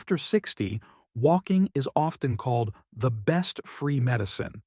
After 60, walking is often called the best free medicine.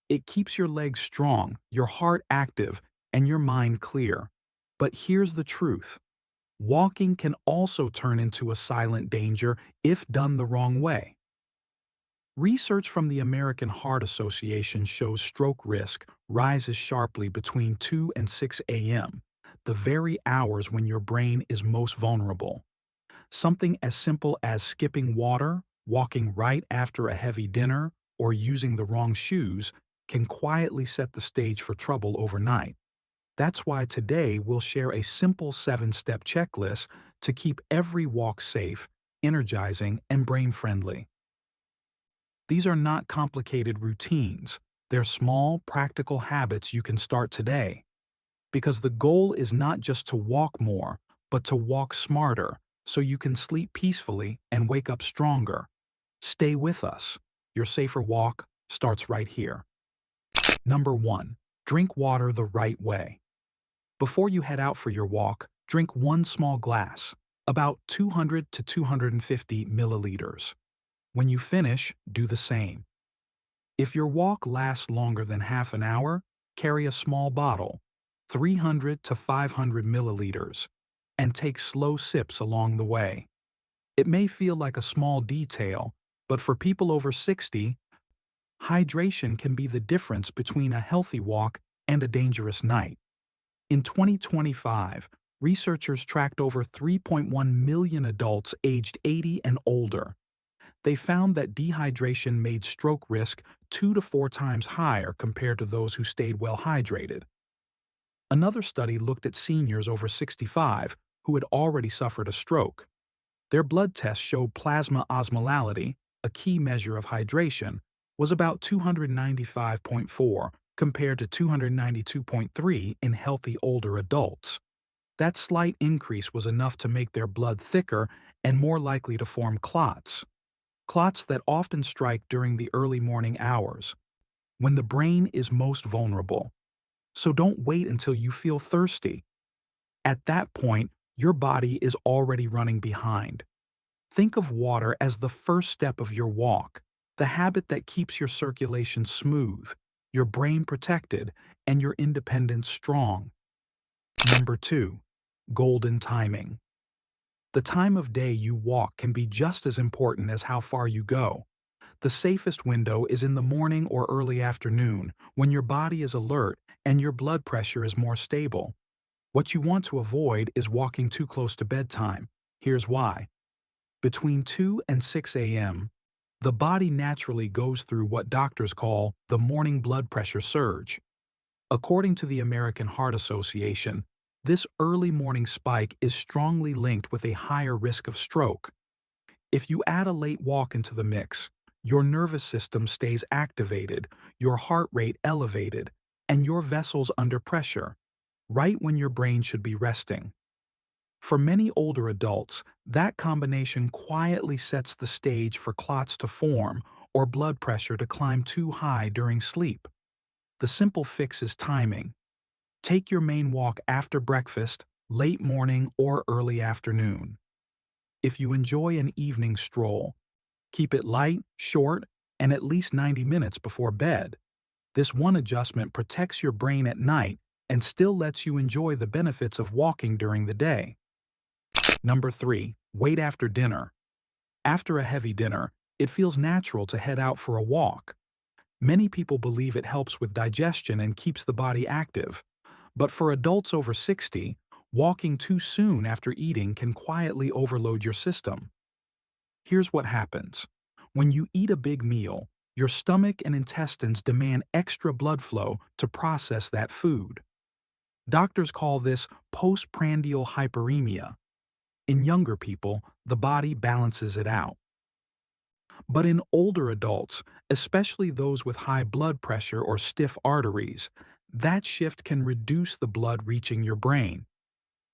It keeps your legs strong, your heart active, and your mind clear. But here's the truth. Walking can also turn into a silent danger if done the wrong way. Research from the American Heart Association shows stroke risk rises sharply between 2 and 6 a.m., the very hours when your brain is most vulnerable. Something as simple as skipping water, walking right after a heavy dinner, or using the wrong shoes can quietly set the stage for trouble overnight. That's why today we'll share a simple 7-step checklist to keep every walk safe, energizing, and brain-friendly. These are not complicated routines. They're small, practical habits you can start today. Because the goal is not just to walk more, but to walk smarter so you can sleep peacefully and wake up stronger. Stay with us. Your safer walk starts right here. Number 1. Drink water the right way. Before you head out for your walk, drink one small glass, about 200 to 250 milliliters. When you finish, do the same. If your walk lasts longer than half an hour, carry a small bottle, 300 to 500 milliliters, and take slow sips along the way. It may feel like a small detail, but for people over 60, hydration can be the difference between a healthy walk and a dangerous night. In 2025, researchers tracked over 3.1 million adults aged 80 and older. They found that dehydration made stroke risk 2 to 4 times higher compared to those who stayed well hydrated. Another study looked at seniors over 65 who had already suffered a stroke. Their blood tests showed plasma osmolality, a key measure of hydration, was about 295.4 compared to 292.3 in healthy older adults. That slight increase was enough to make their blood thicker and more likely to form clots. Clots that often strike during the early morning hours, when the brain is most vulnerable. So don't wait until you feel thirsty. At that point, your body is already running behind. Think of water as the first step of your walk, the habit that keeps your circulation smooth, your brain protected, and your independence strong. Number 2. Golden timing. The time of day you walk can be just as important as how far you go. The safest window is in the morning or early afternoon, when your body is alert and your blood pressure is more stable. What you want to avoid is walking too close to bedtime. Here's why. Between 2 and 6 a.m., the body naturally goes through what doctors call the morning blood pressure surge. According to the American Heart Association, this early morning spike is strongly linked with a higher risk of stroke. If you add a late walk into the mix, your nervous system stays activated, your heart rate elevated, and your vessels under pressure, right when your brain should be resting. For many older adults, that combination quietly sets the stage for clots to form or blood pressure to climb too high during sleep. The simple fix is timing. Take your main walk after breakfast, late morning, or early afternoon. If you enjoy an evening stroll, keep it light, short, and at least 90 minutes before bed. This one adjustment protects your brain at night and still lets you enjoy the benefits of walking during the day. Number 3. Wait after dinner. After a heavy dinner, it feels natural to head out for a walk. Many people believe it helps with digestion and keeps the body active. But for adults over 60, walking too soon after eating can quietly overload your system. Here's what happens. When you eat a big meal, your stomach and intestines demand extra blood flow to process that food. Doctors call this postprandial hyperemia. In younger people, the body balances it out. But in older adults, especially those with high blood pressure or stiff arteries, that shift can reduce the blood reaching your brain.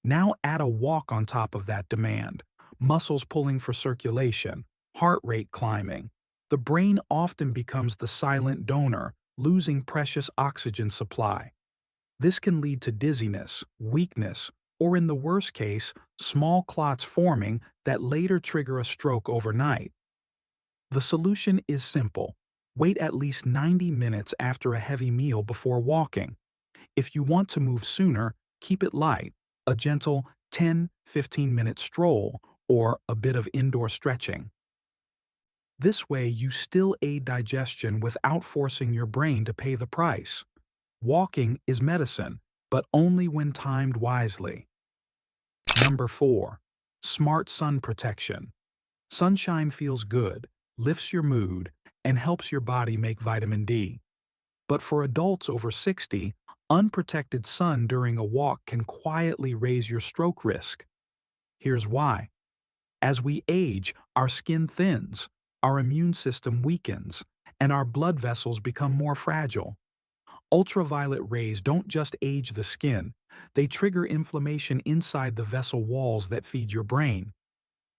Now add a walk on top of that demand, muscles pulling for circulation, heart rate climbing. The brain often becomes the silent donor, losing precious oxygen supply. This can lead to dizziness, weakness, or in the worst case, small clots forming that later trigger a stroke overnight. The solution is simple. Wait at least 90 minutes after a heavy meal before walking. If you want to move sooner, keep it light, a gentle 10–15-minute stroll, or a bit of indoor stretching. This way, you still aid digestion without forcing your brain to pay the price. Walking is medicine, but only when timed wisely. Number 4. Smart sun protection. Sunshine feels good, lifts your mood, and helps your body make vitamin D. But for adults over 60, unprotected sun during a walk can quietly raise your stroke risk. Here's why. As we age, our skin thins, our immune system weakens, and our blood vessels become more fragile. Ultraviolet rays don't just age the skin, they trigger inflammation inside the vessel walls that feed your brain.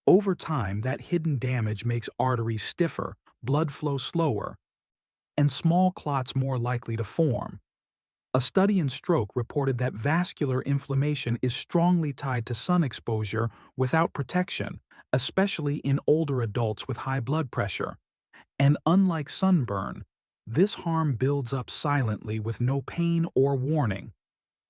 Over time, that hidden damage makes arteries stiffer, blood flow slower, and small clots more likely to form. A study in stroke reported that vascular inflammation is strongly tied to sun exposure without protection, especially in older adults with high blood pressure. And unlike sunburn, this harm builds up silently with no pain or warning.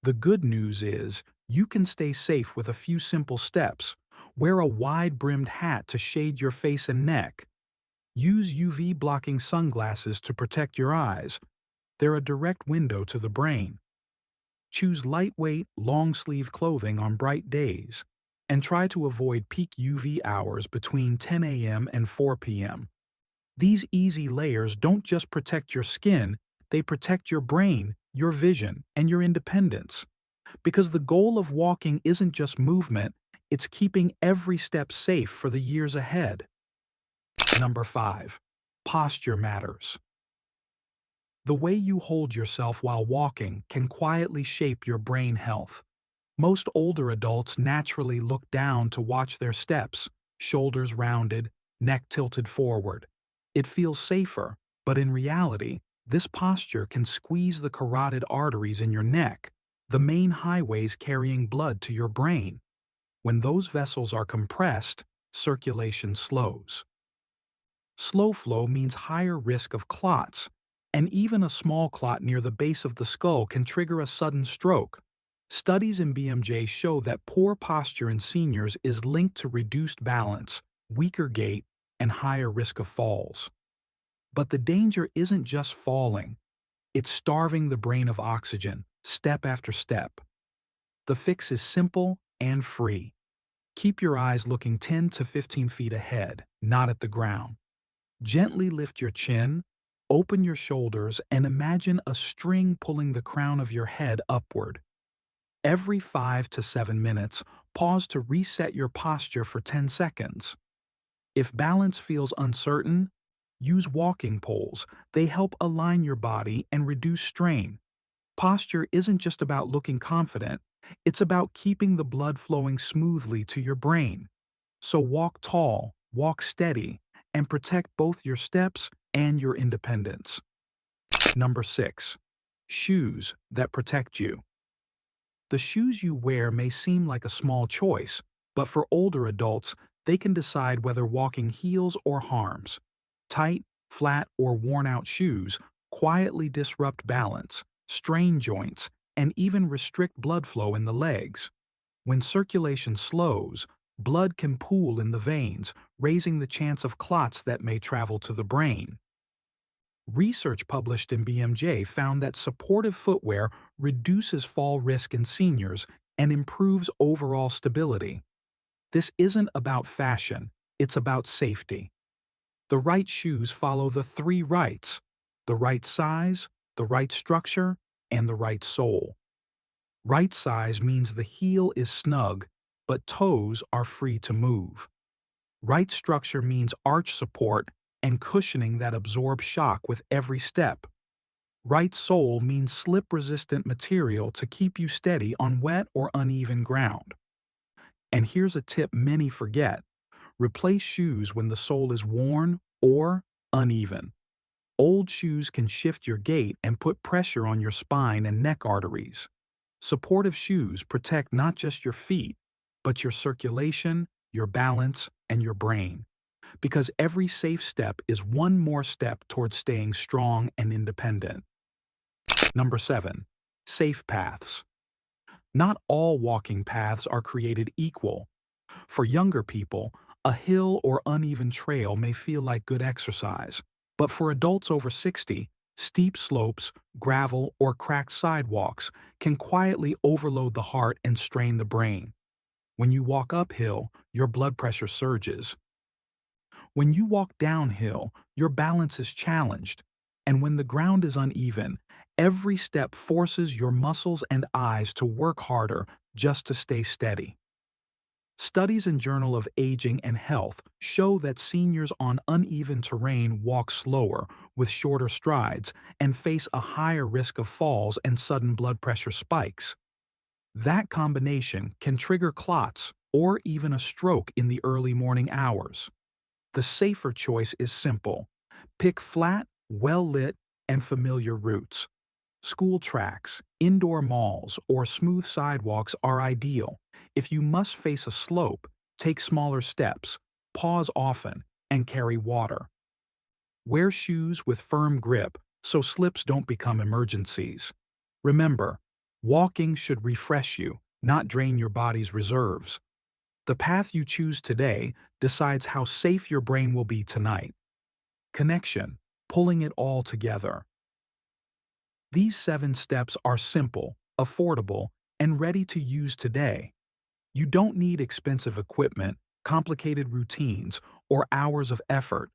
The good news is, you can stay safe with a few simple steps. Wear a wide-brimmed hat to shade your face and neck. Use UV-blocking sunglasses to protect your eyes. They're a direct window to the brain. Choose lightweight, long-sleeve clothing on bright days, and try to avoid peak UV hours between 10 a.m. and 4 p.m. These easy layers don't just protect your skin, they protect your brain, your vision, and your independence. Because the goal of walking isn't just movement, it's keeping every step safe for the years ahead. Number 5. Posture matters. The way you hold yourself while walking can quietly shape your brain health. Most older adults naturally look down to watch their steps, shoulders rounded, neck tilted forward. It feels safer, but in reality, this posture can squeeze the carotid arteries in your neck, the main highways carrying blood to your brain. When those vessels are compressed, circulation slows. Slow flow means higher risk of clots, and even a small clot near the base of the skull can trigger a sudden stroke. Studies in BMJ show that poor posture in seniors is linked to reduced balance, weaker gait, and higher risk of falls. But the danger isn't just falling. It's starving the brain of oxygen, step after step. The fix is simple and free. Keep your eyes looking 10 to 15 feet ahead, not at the ground. Gently lift your chin, open your shoulders, and imagine a string pulling the crown of your head upward. Every 5 to 7 minutes, pause to reset your posture for 10 seconds. If balance feels uncertain, use walking poles. They help align your body and reduce strain. Posture isn't just about looking confident, it's about keeping the blood flowing smoothly to your brain. So walk tall, walk steady, and protect both your steps and your independence. Number 6. Shoes that protect you. The shoes you wear may seem like a small choice, but for older adults, they can decide whether walking heals or harms. Tight, flat, or worn-out shoes quietly disrupt balance, strain joints, and even restrict blood flow in the legs. When circulation slows, blood can pool in the veins, raising the chance of clots that may travel to the brain. Research published in BMJ found that supportive footwear reduces fall risk in seniors and improves overall stability. This isn't about fashion, it's about safety. The right shoes follow the 3 rights: the right size, the right structure, and the right sole. Right size means the heel is snug, but toes are free to move. Right structure means arch support and cushioning that absorbs shock with every step. Right sole means slip-resistant material to keep you steady on wet or uneven ground. And here's a tip many forget: replace shoes when the sole is worn or uneven. Old shoes can shift your gait and put pressure on your spine and neck arteries. Supportive shoes protect not just your feet, but your circulation, your balance, and your brain. Because every safe step is one more step towards staying strong and independent. Number 7. Safe paths. Not all walking paths are created equal. For younger people, a hill or uneven trail may feel like good exercise. But for adults over 60, steep slopes, gravel, or cracked sidewalks can quietly overload the heart and strain the brain. When you walk uphill, your blood pressure surges. When you walk downhill, your balance is challenged. And when the ground is uneven, every step forces your muscles and eyes to work harder just to stay steady. Studies in Journal of Aging and Health show that seniors on uneven terrain walk slower, with shorter strides, and face a higher risk of falls and sudden blood pressure spikes. That combination can trigger clots or even a stroke in the early morning hours. The safer choice is simple. Pick flat, well-lit, and familiar routes. School tracks, indoor malls, or smooth sidewalks are ideal. If you must face a slope, take smaller steps, pause often, and carry water. Wear shoes with firm grip so slips don't become emergencies. Remember, walking should refresh you, not drain your body's reserves. The path you choose today decides how safe your brain will be tonight. Connection, pulling it all together. These 7 steps are simple, affordable, and ready to use today. You don't need expensive equipment, complicated routines, or hours of effort.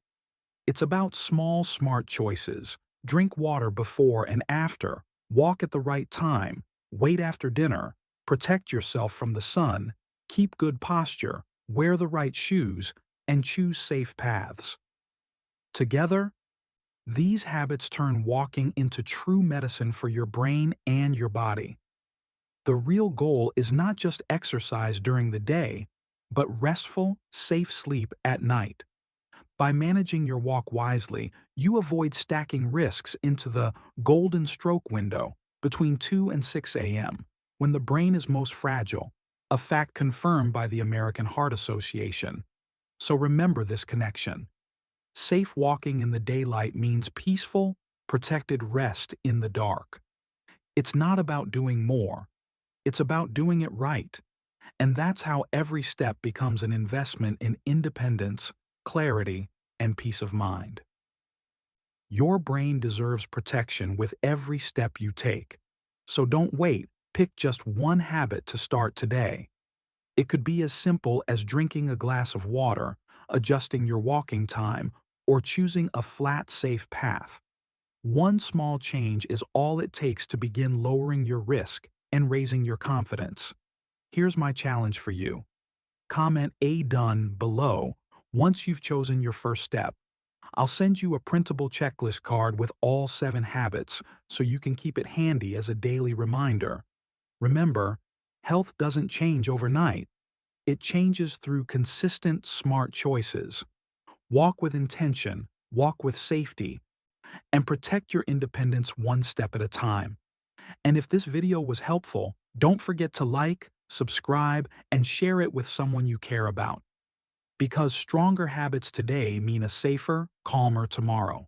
It's about small, smart choices. Drink water before and after, walk at the right time, wait after dinner, protect yourself from the sun, keep good posture, wear the right shoes, and choose safe paths. Together, these habits turn walking into true medicine for your brain and your body. The real goal is not just exercise during the day, but restful, safe sleep at night. By managing your walk wisely, you avoid stacking risks into the golden stroke window between 2 and 6 a.m., when the brain is most fragile, a fact confirmed by the American Heart Association. So remember this connection. Safe walking in the daylight means peaceful, protected rest in the dark. It's not about doing more. It's about doing it right. And that's how every step becomes an investment in independence, clarity, and peace of mind. Your brain deserves protection with every step you take. So don't wait, pick just one habit to start today. It could be as simple as drinking a glass of water, adjusting your walking time, or choosing a flat, safe path. One small change is all it takes to begin lowering your risk and raising your confidence. Here's my challenge for you. Comment "A done" below once you've chosen your first step. I'll send you a printable checklist card with all 7 habits so you can keep it handy as a daily reminder. Remember, health doesn't change overnight. It changes through consistent, smart choices. Walk with intention, walk with safety, and protect your independence one step at a time. And if this video was helpful, don't forget to like, subscribe, and share it with someone you care about. Because stronger habits today mean a safer, calmer tomorrow.